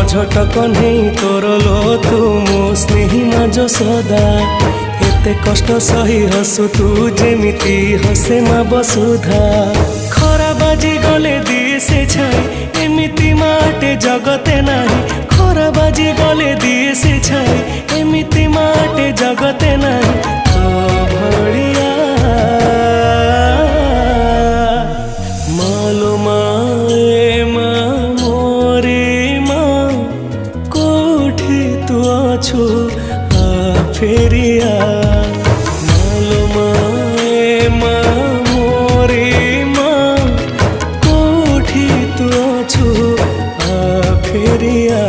झटक नहीं तोर लो तू मो स्नेही माज सदा एते कष्ट सही हसु तू जेमिति हसे मा बसुधा खरा बाजी गले दिए से छाई एमिति माटे जगते नाही खरा बाजी गले दिए से छाई एमिति माटे जगते नाही तो भड़िया मालो माए मा मोरे मा कोठी तू अछु आ फेरिया मालो माए मा मोरे मा कोठी तू अछु आ फेरिया।